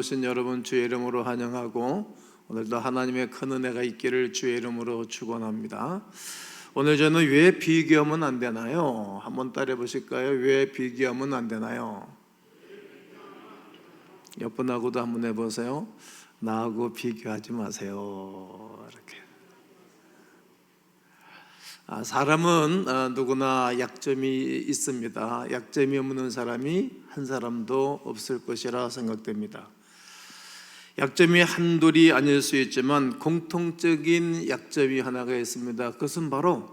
오신 여러분 주의 이름으로 환영하고 오늘도 하나님의 큰 은혜가 있기를 주의 이름으로 축원합니다. 오늘 저는 왜 비교하면 안 되나요? 한번 따라 보실까요? 왜 비교하면 안 되나요? 옆분하고도 한번 해보세요. 나하고 비교하지 마세요. 이렇게. 사람은 누구나 약점이 있습니다. 약점이 없는 사람이 한 사람도 없을 것이라 생각됩니다. 약점이 한둘이 아닐 수 있지만 공통적인 약점이 하나가 있습니다. 그것은 바로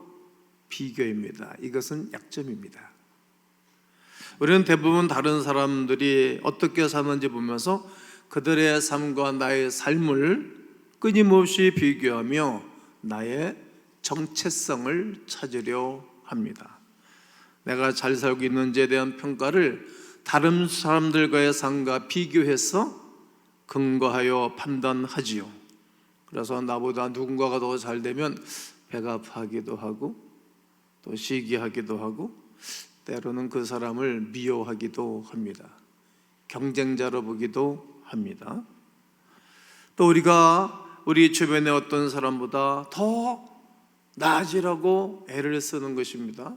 비교입니다. 이것은 약점입니다. 우리는 대부분 다른 사람들이 어떻게 사는지 보면서 그들의 삶과 나의 삶을 끊임없이 비교하며 나의 정체성을 찾으려 합니다. 내가 잘 살고 있는지에 대한 평가를 다른 사람들과의 삶과 비교해서 근거하여 판단하지요. 그래서 나보다 누군가가 더 잘 되면 배가 아파하기도 하고 또 시기하기도 하고 때로는 그 사람을 미워하기도 합니다. 경쟁자로 보기도 합니다. 또 우리가 우리 주변의 어떤 사람보다 더 나아지라고 애를 쓰는 것입니다.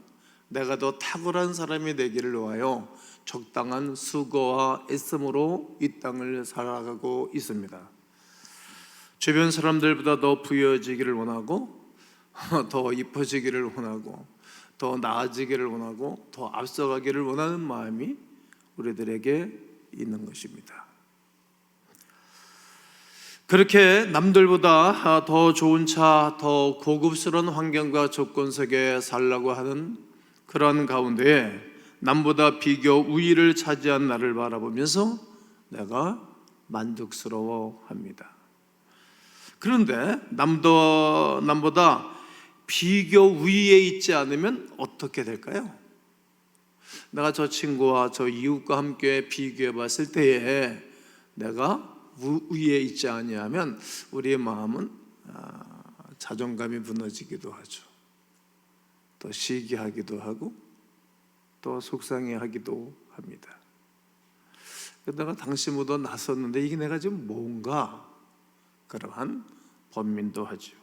내가 더 탁월한 사람이 되기를 위하여 적당한 수고와 애씀으로 이 땅을 살아가고 있습니다. 주변 사람들보다 더 부여지기를 원하고 더 이뻐지기를 원하고 더 나아지기를 원하고 더 앞서가기를 원하는 마음이 우리들에게 있는 것입니다. 그렇게 남들보다 더 좋은 차, 더 고급스러운 환경과 조건 속에 살라고 하는 그런 가운데에 남보다 비교 우위를 차지한 나를 바라보면서 내가 만족스러워합니다. 그런데 남보다 비교 우위에 있지 않으면 어떻게 될까요? 내가 저 친구와 저 이웃과 함께 비교해 봤을 때에 내가 위에 있지 아니하면 우리의 마음은 자존감이 무너지기도 하죠. 또 시기하기도 하고 또 속상해하기도 합니다. 내가 당신보다 낫었는데 이게 내가 지금 뭔가 그러한 번민도 하죠.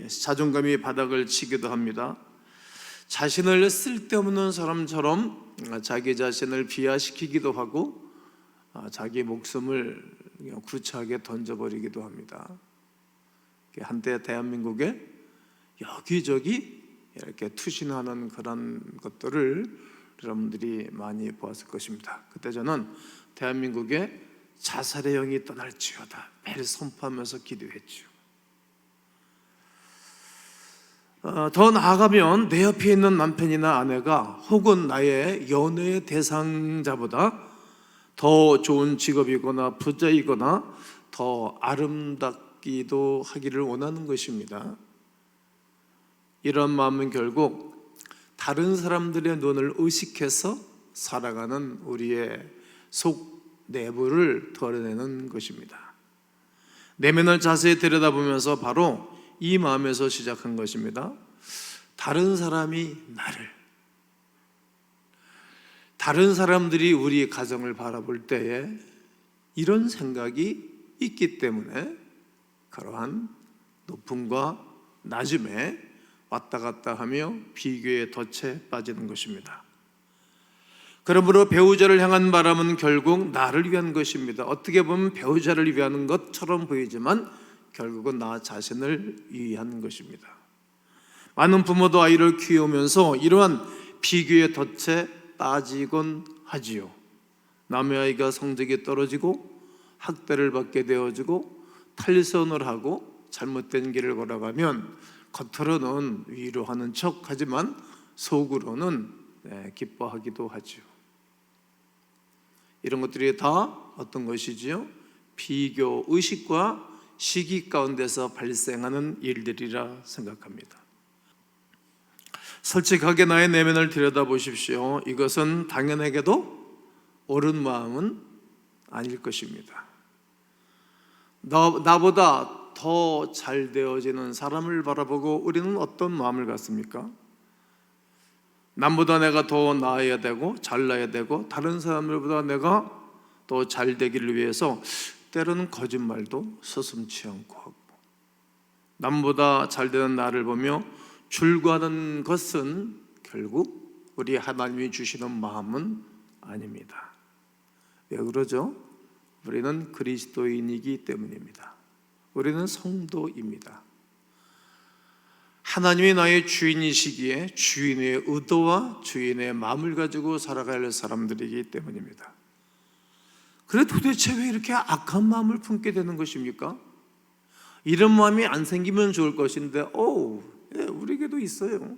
자존감이 바닥을 치기도 합니다. 자신을 쓸데없는 사람처럼 자기 자신을 비하시키기도 하고 자기 목숨을 구차하게 던져버리기도 합니다. 한때 대한민국에 여기저기 이렇게 투신하는 그런 것들을 여러분들이 많이 보았을 것입니다. 그때 저는 대한민국에 자살의 영이 떠날지어다 매일 선포하면서 기도했죠. 더 나아가면 내 옆에 있는 남편이나 아내가 혹은 나의 연애의 대상자보다 더 좋은 직업이거나 부자이거나 더 아름답기도 하기를 원하는 것입니다. 이런 마음은 결국 다른 사람들의 눈을 의식해서 살아가는 우리의 속 내부를 드러내는 것입니다. 내면을 자세히 들여다보면서 바로 이 마음에서 시작한 것입니다. 다른 사람이 다른 사람들이 우리 가정을 바라볼 때에 이런 생각이 있기 때문에 그러한 높음과 낮음에 왔다 갔다 하며 비교의 덫에 빠지는 것입니다. 그러므로 배우자를 향한 바람은 결국 나를 위한 것입니다. 어떻게 보면 배우자를 위한 것처럼 보이지만 결국은 나 자신을 위한 것입니다. 많은 부모도 아이를 키우면서 이러한 비교의 덫에 빠지곤 하지요. 남의 아이가 성적이 떨어지고 학대를 받게 되어지고 탈선을 하고 잘못된 길을 걸어가면 겉으로는 위로하는 척 하지만 속으로는 기뻐하기도 하죠. 이런 것들이 다 어떤 것이지요? 비교 의식과 시기 가운데서 발생하는 일들이라 생각합니다. 솔직하게 나의 내면을 들여다보십시오. 이것은 당연하게도 옳은 마음은 아닐 것입니다. 나보다 더 잘 되어지는 사람을 바라보고 우리는 어떤 마음을 갖습니까? 남보다 내가 더 나아야 되고 잘나야 되고 다른 사람들보다 내가 또 잘 되기를 위해서 때로는 거짓말도 서슴지 않고 하고, 남보다 잘 되는 나를 보며 줄구하는 것은 결국 우리 하나님이 주시는 마음은 아닙니다. 왜 그러죠? 우리는 그리스도인이기 때문입니다. 우리는 성도입니다. 하나님이 나의 주인이시기에 주인의 의도와 주인의 마음을 가지고 살아갈 사람들이기 때문입니다. 그래 도대체 왜 이렇게 악한 마음을 품게 되는 것입니까? 이런 마음이 안 생기면 좋을 것인데 우리에게도 있어요.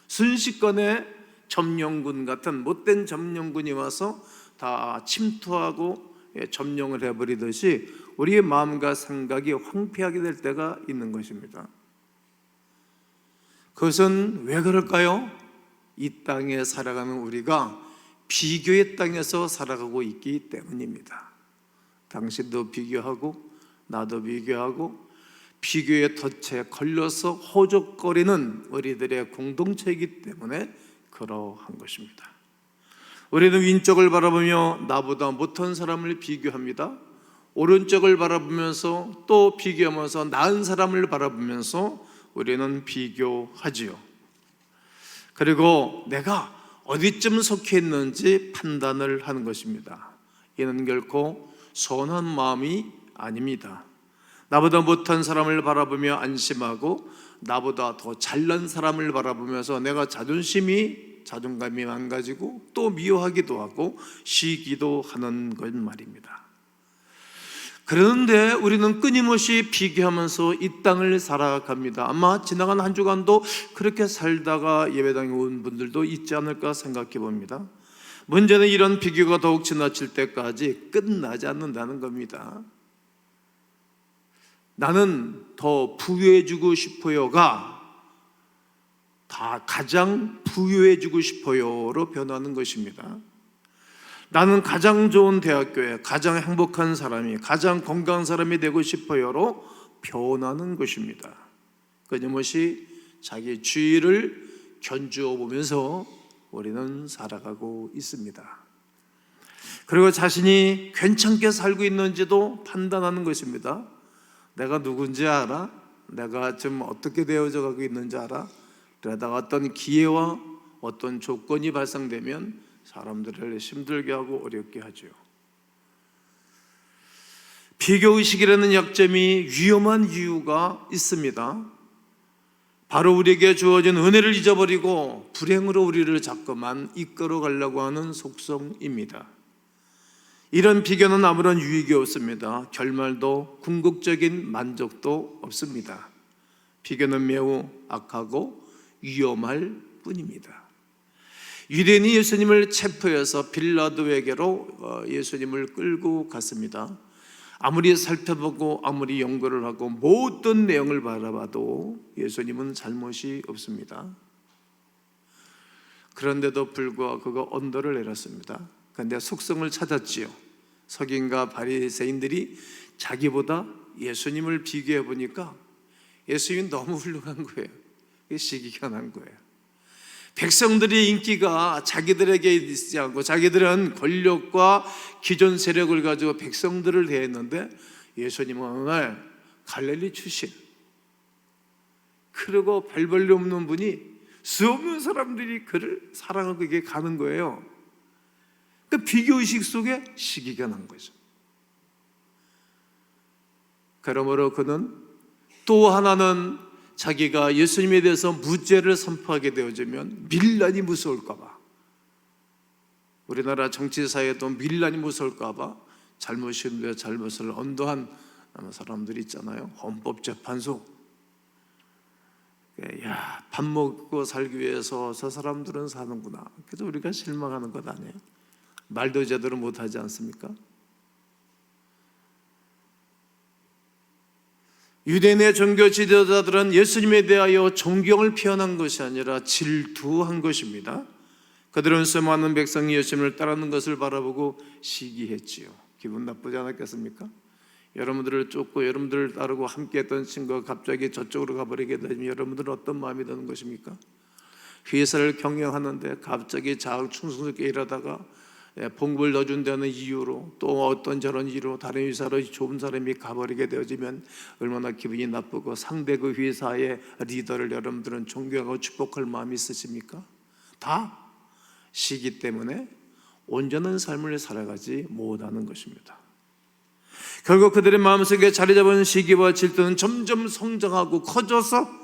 순식간에 점령군 같은 못된 점령군이 와서 다 침투하고 점령을 해버리듯이 우리의 마음과 생각이 황폐하게 될 때가 있는 것입니다. 그것은 왜 그럴까요? 이 땅에 살아가는 우리가 비교의 땅에서 살아가고 있기 때문입니다. 당신도 비교하고 나도 비교하고 비교의 덫에 걸려서 호적거리는 우리들의 공동체이기 때문에 그러한 것입니다. 우리는 왼쪽을 바라보며 나보다 못한 사람을 비교합니다. 오른쪽을 바라보면서 또 비교하면서 나은 사람을 바라보면서 우리는 비교하지요. 그리고 내가 어디쯤 속해 있는지 판단을 하는 것입니다. 이는 결코 선한 마음이 아닙니다. 나보다 못한 사람을 바라보며 안심하고 나보다 더 잘난 사람을 바라보면서 내가 자존감이 망가지고 또 미워하기도 하고 시기도 하는 것 말입니다. 그런데 우리는 끊임없이 비교하면서 이 땅을 살아갑니다. 아마 지나간 한 주간도 그렇게 살다가 예배당에 온 분들도 있지 않을까 생각해 봅니다. 문제는 이런 비교가 더욱 지나칠 때까지 끝나지 않는다는 겁니다. 나는 더 부유해지고 싶어요가 다 가장 부유해지고 싶어요로 변하는 것입니다. 나는 가장 좋은 대학교에 가장 행복한 사람이, 가장 건강한 사람이 되고 싶어요로 변하는 것입니다. 끊임없이 자기 주의를 견주어 보면서 우리는 살아가고 있습니다. 그리고 자신이 괜찮게 살고 있는지도 판단하는 것입니다. 내가 누군지 알아? 내가 지금 어떻게 되어져 가고 있는지 알아? 그러다가 어떤 기회와 어떤 조건이 발생되면 사람들을 힘들게 하고 어렵게 하죠. 비교의식이라는 약점이 위험한 이유가 있습니다. 바로 우리에게 주어진 은혜를 잊어버리고 불행으로 우리를 자꾸만 이끌어 가려고 하는 속성입니다. 이런 비교는 아무런 유익이 없습니다. 결말도 궁극적인 만족도 없습니다. 비교는 매우 악하고 위험할 뿐입니다. 유대인이 예수님을 체포해서 빌라도에게로 예수님을 끌고 갔습니다. 아무리 살펴보고 아무리 연구를 하고 모든 내용을 바라봐도 예수님은 잘못이 없습니다. 그런데도 불구하고 그가 언도를 내렸습니다. 그런데 속성을 찾았지요. 서기관과 바리새인들이 자기보다 예수님을 비교해 보니까 예수님이 너무 훌륭한 거예요. 시기가 난 거예요. 백성들의 인기가 자기들에게 있지 않고 자기들은 권력과 기존 세력을 가지고 백성들을 대했는데 예수님은 어느 날 갈릴리 출신, 그리고 별 볼일 없는 분이 수없는 사람들이 그를 사랑하고 이게 가는 거예요. 그 비교의식 속에 시기가 난 거죠. 그러므로 그는 또 하나는 자기가 예수님에 대해서 무죄를 선포하게 되어지면 밀란이 무서울까 봐, 우리나라 정치사회도 밀란이 무서울까 봐 잘못인데 잘못을 언도한 사람들이 있잖아요. 헌법재판소, 야, 밥 먹고 살기 위해서 저 사람들은 사는구나. 그래서 우리가 실망하는 것 아니에요? 말도 제대로 못하지 않습니까? 유대인의 종교 지도자들은 예수님에 대하여 존경을 표현한 것이 아니라 질투한 것입니다. 그들은 수많은 백성이 예수님을 따르는 것을 바라보고 시기했지요. 기분 나쁘지 않았겠습니까? 여러분들을 쫓고 여러분들을 따르고 함께했던 친구가 갑자기 저쪽으로 가버리게 되면 여러분들은 어떤 마음이 드는 것입니까? 회사를 경영하는데 갑자기 자아충성스럽게 일하다가 봉급을 더 준다는 이유로, 또 어떤 저런 이유로 다른 회사로 좋은 사람이 가버리게 되어지면 얼마나 기분이 나쁘고, 상대 그 회사의 리더를 여러분들은 존경하고 축복할 마음이 있으십니까? 다 시기 때문에 온전한 삶을 살아가지 못하는 것입니다. 결국 그들의 마음속에 자리 잡은 시기와 질투는 점점 성장하고 커져서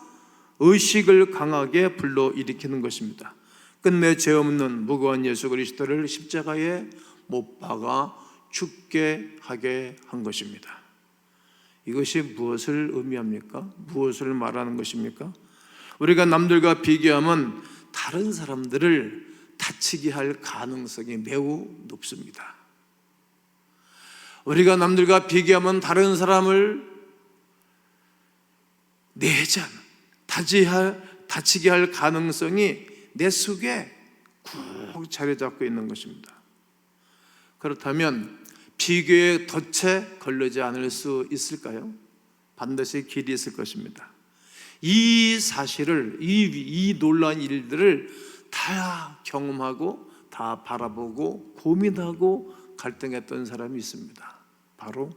의식을 강하게 불러일으키는 것입니다. 끝내 죄 없는 무고한 예수 그리스도를 십자가에 못 박아 죽게 하게 한 것입니다. 이것이 무엇을 의미합니까? 무엇을 말하는 것입니까? 우리가 남들과 비교하면 다른 사람들을 다치게 할 가능성이 매우 높습니다. 우리가 남들과 비교하면 다른 사람을 내지 않은, 다치게 할 가능성이 내 속에 꾹 자리 잡고 있는 것입니다. 그렇다면 비교의 덫에 걸리지 않을 수 있을까요? 반드시 길이 있을 것입니다. 이 사실을, 이 놀라운 일들을 다 경험하고 다 바라보고 고민하고 갈등했던 사람이 있습니다. 바로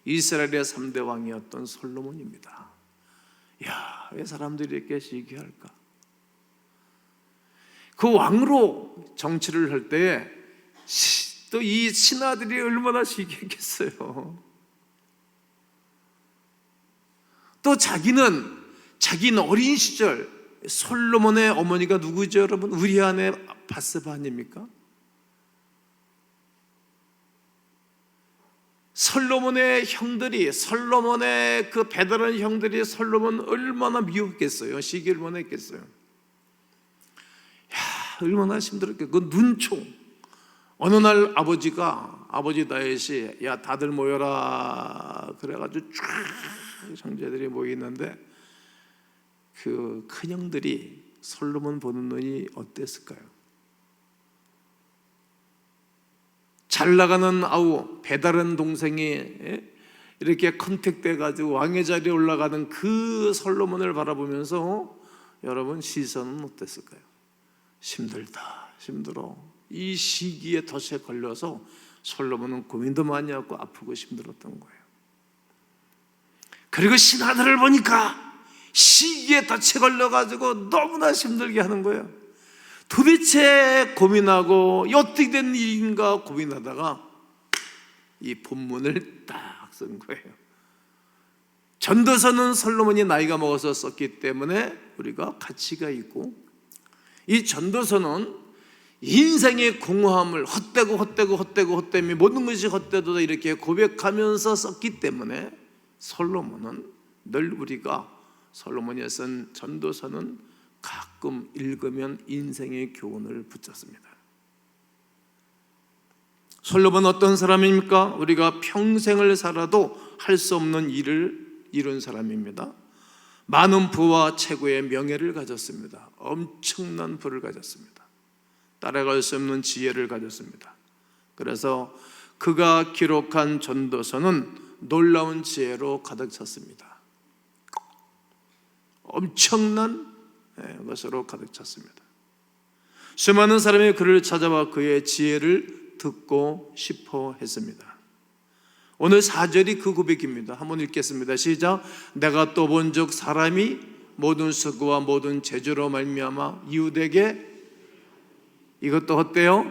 이스라엘의 3대 왕이었던 솔로몬입니다. 야, 왜 사람들이 이렇게 시기할까? 그 왕으로 정치를 할 때에 또 이 신하들이 얼마나 시기했겠어요. 또 자기는 어린 시절, 솔로몬의 어머니가 누구죠, 여러분? 우리아의 바세바 아닙니까? 솔로몬의 형들이, 솔로몬의 그 배달한 형들이 솔로몬 얼마나 미웠겠어요. 시기를 보냈겠어요. 야, 얼마나 힘들었겠어요. 그 눈총. 어느 날 아버지 다윗이 야, 다들 모여라 그래가지고 쫙 형제들이 모이는데 그 큰형들이 솔로몬 보는 눈이 어땠을까요? 잘 나가는 배다른 동생이 이렇게 컨택돼가지고 왕의 자리에 올라가는 그 솔로몬을 바라보면서 여러분 시선은 어땠을까요? 힘들어. 이 시기에 덫에 걸려서 솔로몬은 고민도 많이 하고 아프고 힘들었던 거예요. 그리고 신하들을 보니까 시기에 덫에 걸려가지고 너무나 힘들게 하는 거예요. 도대체 고민하고 어떻게 된 일인가 고민하다가 이 본문을 딱 쓴 거예요. 전도서는 솔로몬이 나이가 먹어서 썼기 때문에 우리가 가치가 있고, 이 전도서는 인생의 공허함을 헛되고 모든 것이 헛되도다 이렇게 고백하면서 썼기 때문에 솔로몬은 늘 우리가 솔로몬이 쓴 전도서는 가끔 읽으면 인생의 교훈을 붙잡습니다. 솔로몬은 어떤 사람입니까? 우리가 평생을 살아도 할 수 없는 일을 이룬 사람입니다. 많은 부와 최고의 명예를 가졌습니다. 엄청난 부를 가졌습니다. 따라갈 수 없는 지혜를 가졌습니다. 그래서 그가 기록한 전도서는 놀라운 지혜로 가득 찼습니다. 엄청난 것으로 가득 찼습니다. 수많은 사람이 그를 찾아와 그의 지혜를 듣고 싶어 했습니다. 오늘 4절이 그 고백입니다. 한번 읽겠습니다. 시작. 내가 또 본 적 사람이 모든 수고와 모든 재주로 말미암아 이웃에게 이것도 어때요?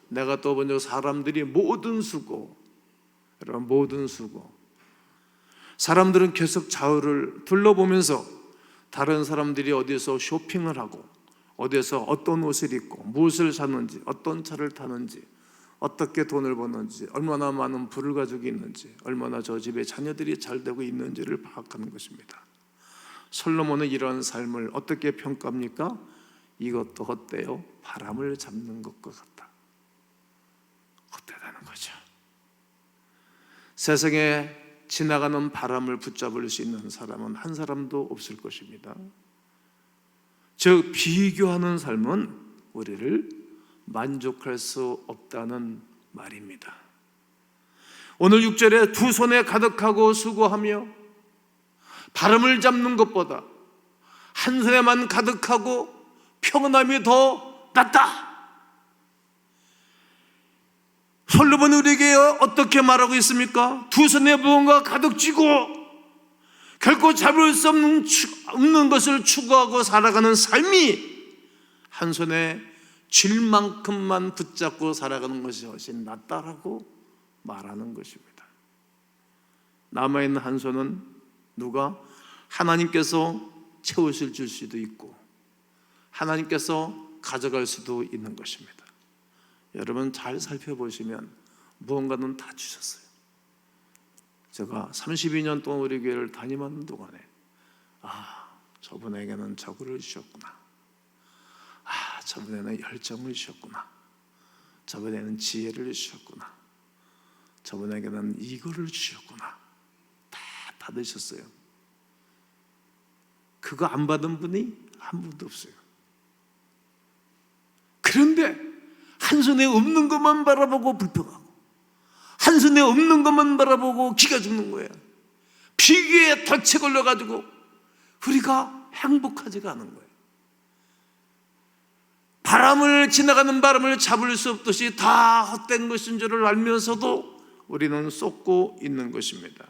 내가 또 본 적 사람들이 모든 수고, 여러분 모든 수고. 사람들은 계속 좌우를 둘러보면서 다른 사람들이 어디서 쇼핑을 하고 어디서 어떤 옷을 입고 무엇을 사는지, 어떤 차를 타는지, 어떻게 돈을 버는지, 얼마나 많은 부를 가지고 있는지, 얼마나 저 집에 자녀들이 잘 되고 있는지를 파악하는 것입니다. 솔로몬은 이런 삶을 어떻게 평가합니까? 이것도 헛되요 바람을 잡는 것과 같다. 헛되다는 거죠. 세상에 지나가는 바람을 붙잡을 수 있는 사람은 한 사람도 없을 것입니다. 즉 비교하는 삶은 우리를 만족할 수 없다는 말입니다. 오늘 6절에 두 손에 가득하고 수고하며 바람을 잡는 것보다 한 손에만 가득하고 평안함이 더 낫다. 솔로몬이 우리에게 어떻게 말하고 있습니까? 두 손에 무언가 가득 쥐고 결코 잡을 수 없는 것을 추구하고 살아가는 삶이 한 손에 쥘 만큼만 붙잡고 살아가는 것이 훨씬 낫다라고 말하는 것입니다. 남아있는 한 손은 누가 하나님께서 채우실 줄 수도 있고 하나님께서 가져갈 수도 있는 것입니다. 여러분 잘 살펴보시면 무언가는 다 주셨어요. 제가 32년 동안 우리 교회를 담임하는 동안에 저분에게는 저거를 주셨구나, 저분에게는 열정을 주셨구나, 저분에게는 지혜를 주셨구나, 저분에게는 이거를 주셨구나, 다 받으셨어요. 그거 안 받은 분이 한 분도 없어요. 그런데 한 손에 없는 것만 바라보고 불평하고 한 손에 없는 것만 바라보고 기가 죽는 거예요. 비교에 덫에 걸려가지고 우리가 행복하지가 않은 거예요. 지나가는 바람을 잡을 수 없듯이 다 헛된 것인 줄을 알면서도 우리는 쏟고 있는 것입니다.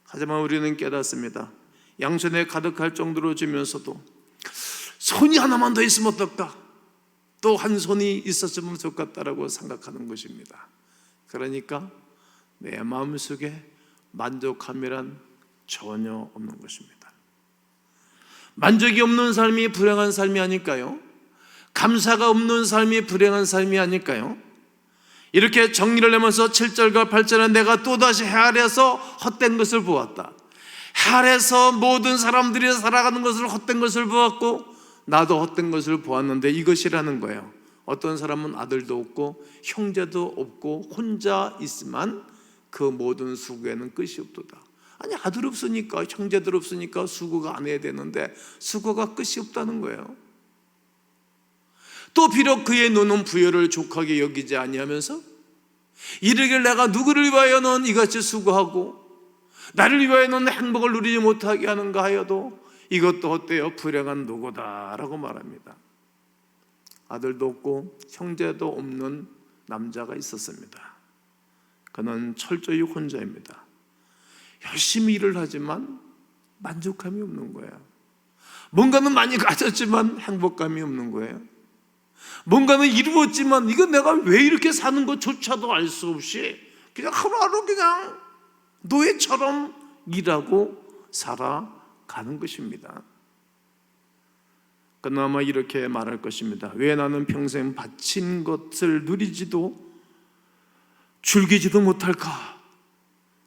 하지만 우리는 깨닫습니다. 양손에 가득할 정도로 주면서도 손이 하나만 더 있으면 어떨까? 또 한 손이 있었으면 좋겠다라고 생각하는 것입니다. 그러니까 내 마음속에 만족함이란 전혀 없는 것입니다. 만족이 없는 삶이 불행한 삶이 아닐까요? 감사가 없는 삶이 불행한 삶이 아닐까요? 이렇게 정리를 하면서 7절과 8절에 내가 또다시 해 아래에서 헛된 것을 보았다. 해 아래에서 모든 사람들이 살아가는 것을 헛된 것을 보았고 나도 헛된 것을 보았는데 이것이라는 거예요. 어떤 사람은 아들도 없고 형제도 없고 혼자 있으면 그 모든 수고에는 끝이 없도다. 아니 아들 없으니까 형제들 없으니까 수고가 안 해야 되는데 수고가 끝이 없다는 거예요. 또 비록 그의 눈은 부여를 족하게 여기지 아니하면서 이르길 내가 누구를 위하여는 이같이 수고하고 나를 위하여는 행복을 누리지 못하게 하는가 하여도 이것도 어때요? 불행한 노고다라고 말합니다. 아들도 없고 형제도 없는 남자가 있었습니다. 그는 철저히 혼자입니다. 열심히 일을 하지만 만족감이 없는 거예요. 뭔가는 많이 가졌지만 행복감이 없는 거예요. 뭔가는 이루었지만 이건 내가 왜 이렇게 사는 것조차도 알 수 없이 그냥 하루하루 그냥 노예처럼 일하고 살아가는 것입니다. 그나마 이렇게 말할 것입니다. 왜 나는 평생 바친 것을 누리지도 즐기지도 못할까?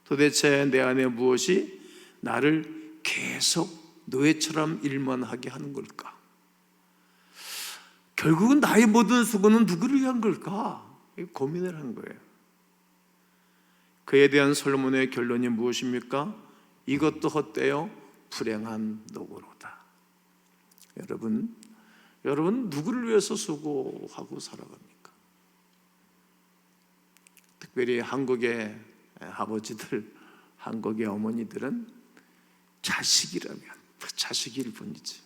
도대체 내 안에 무엇이 나를 계속 노예처럼 일만 하게 하는 걸까? 결국은 나의 모든 수고는 누구를 위한 걸까? 고민을 한 거예요. 그에 대한 솔로몬의 결론이 무엇입니까? 이것도 헛되어 불행한 노고로다. 여러분 누구를 위해서 수고하고 살아갑니까? 특별히 한국의 아버지들, 한국의 어머니들은 자식이라면 자식이 1번이지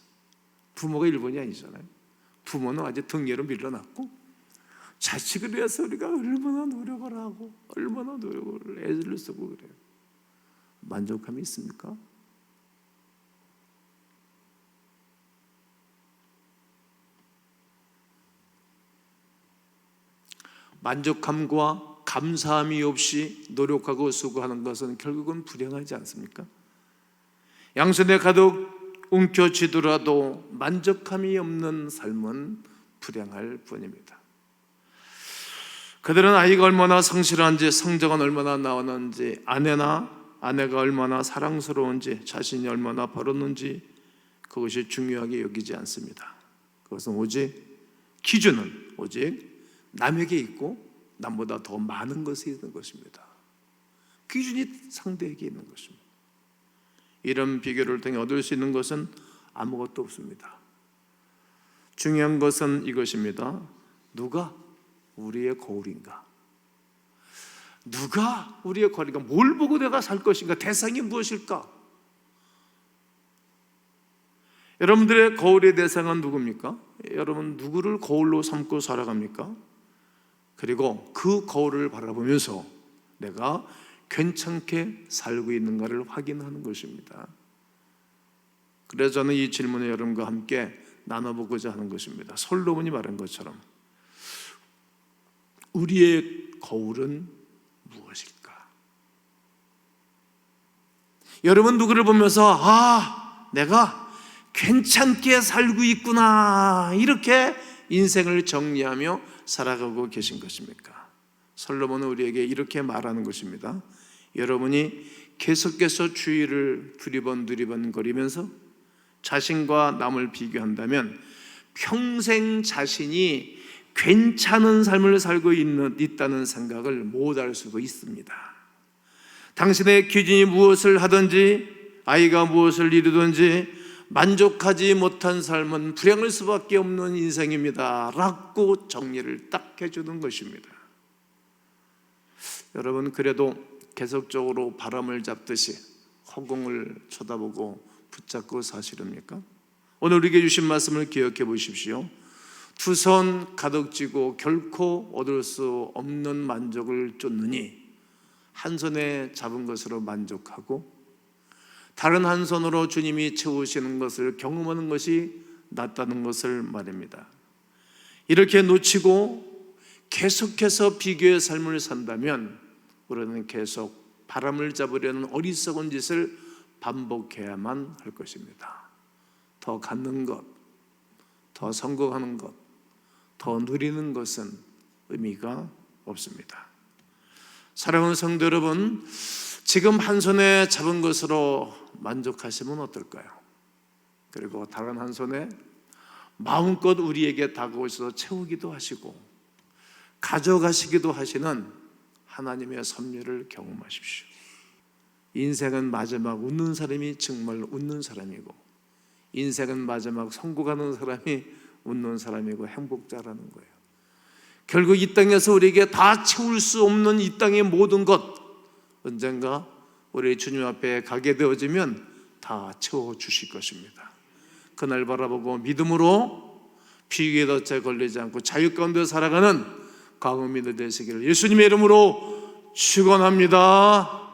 부모가 1번이 아니잖아요. 부모는 아주 등예로 밀려났고 자식을 위해서 우리가 얼마나 노력을 하고 얼마나 노력을 애를 쓰고 그래요. 만족감이 있습니까? 만족감과 감사함이 없이 노력하고 수고하는 것은 결국은 불행하지 않습니까? 양손에 가득 움켜쥐더라도 만족감이 없는 삶은 불행할 뿐입니다. 그들은 아이가 얼마나 성실한지, 성적은 얼마나 나왔는지, 아내가 얼마나 사랑스러운지, 자신이 얼마나 벌었는지 그것이 중요하게 여기지 않습니다. 그것은 기준은 오직 남에게 있고 남보다 더 많은 것이 있는 것입니다. 기준이 상대에게 있는 것입니다. 이런 비교를 통해 얻을 수 있는 것은 아무것도 없습니다. 중요한 것은 이것입니다. 누가 우리의 거울인가? 누가 우리의 거울인가? 뭘 보고 내가 살 것인가? 대상이 무엇일까? 여러분들의 거울의 대상은 누굽니까? 여러분 누구를 거울로 삼고 살아갑니까? 그리고 그 거울을 바라보면서 내가 괜찮게 살고 있는가를 확인하는 것입니다. 그래서 저는 이 질문을 여러분과 함께 나눠보고자 하는 것입니다. 솔로몬이 말한 것처럼 우리의 거울은 무엇일까? 여러분 누구를 보면서 내가 괜찮게 살고 있구나 이렇게 인생을 정리하며 살아가고 계신 것입니까? 솔로몬은 우리에게 이렇게 말하는 것입니다. 여러분이 계속해서 주위를 두리번거리면서 자신과 남을 비교한다면 평생 자신이 괜찮은 삶을 살고 있다는 생각을 못할 수도 있습니다. 당신의 기준이 무엇을 하든지 아이가 무엇을 이루든지 만족하지 못한 삶은 불행할 수밖에 없는 인생입니다 라고 정리를 딱 해주는 것입니다. 여러분 그래도 계속적으로 바람을 잡듯이 허공을 쳐다보고 붙잡고 사시렵니까? 오늘 우리에게 주신 말씀을 기억해 보십시오. 두 손 가득 쥐고 결코 얻을 수 없는 만족을 쫓느니 한 손에 잡은 것으로 만족하고 다른 한 손으로 주님이 채우시는 것을 경험하는 것이 낫다는 것을 말입니다. 이렇게 놓치고 계속해서 비교의 삶을 산다면 우리는 계속 바람을 잡으려는 어리석은 짓을 반복해야만 할 것입니다. 더 갖는 것, 더 성공하는 것, 더 누리는 것은 의미가 없습니다. 사랑하는 성도 여러분, 지금 한 손에 잡은 것으로 만족하시면 어떨까요? 그리고 다른 한 손에 마음껏 우리에게 다가오셔서 채우기도 하시고 가져가시기도 하시는 하나님의 섭리를 경험하십시오. 인생은 마지막 웃는 사람이 정말 웃는 사람이고 인생은 마지막 성공하는 사람이 웃는 사람이고 행복자라는 거예요. 결국 이 땅에서 우리에게 다 채울 수 없는 이 땅의 모든 것 언젠가 우리 주님 앞에 가게 되어지면 다 채워주실 것입니다. 그날 바라보고 믿음으로 비위에 덫에 걸리지 않고 자유 가운데 살아가는 광음이들 되시기를 예수님의 이름으로 축원합니다.